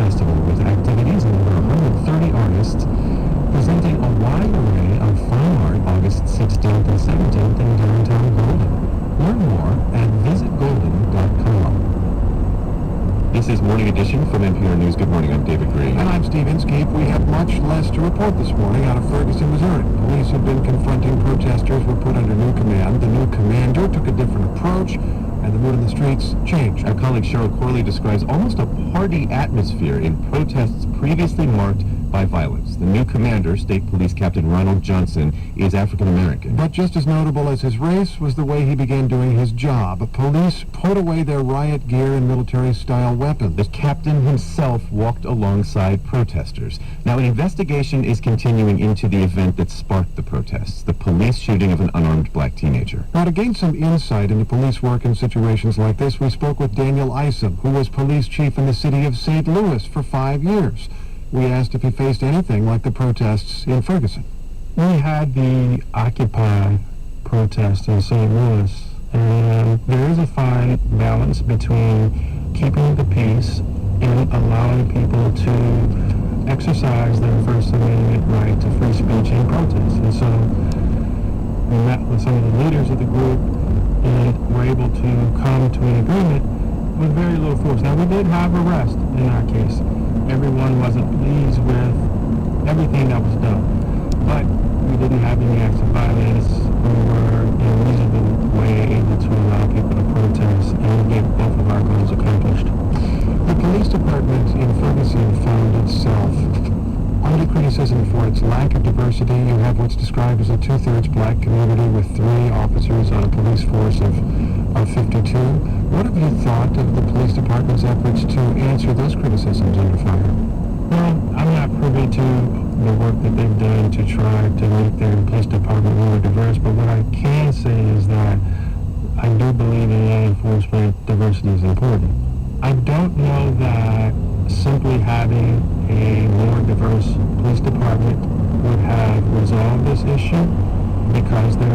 festival with activities and over 130 artists presenting a wide array of fine art August 16th and 17th in downtown Golden. Learn more at visitgolden.com. This is Morning Edition from NPR News. Good morning, I'm David Green. And I'm Steve Inskeep. We have much less to report this morning out of Ferguson, Missouri. Police have been confronting protesters were put under new command. The new commander took a different approach, and the mood in the streets changed. Our colleague Cheryl Corley describes almost a party atmosphere in protests previously marked by violence. The new commander, State Police Captain Ronald Johnson, is African-American. But just as notable as his race was the way he began doing his job. Police put away their riot gear and military-style weapons. The captain himself walked alongside protesters. Now, an investigation is continuing into the event that sparked the protests, the police shooting of an unarmed black teenager. Now, to gain some insight into police work in situations like this, we spoke with Daniel Isom, who was police chief in the city of St. Louis for 5 years. We asked if he faced anything like the protests in Ferguson. We had the Occupy protest in St. Louis, and there is a fine balance between keeping the peace and allowing people to exercise their First Amendment right to free speech and protest. And so we met with some of the leaders of the group and were able to come to an agreement with very little force. Now, we did have arrest in our case. Everyone wasn't pleased with everything that was done, but we didn't have any acts of violence. We were in a reasonable way able to allow people to protest and get both of our goals accomplished. The police department in Ferguson found itself under criticism for its lack of diversity. You have what's described as a two-thirds black community with 3 officers on a police force of 52. What have you thought of the police department's efforts to answer those criticisms under fire? Well, I'm not privy to the work that they've done to try to make their police department more diverse, but what I can say is that I do believe in law enforcement diversity is important. I don't know that simply having a more diverse police department would have resolved this issue, because there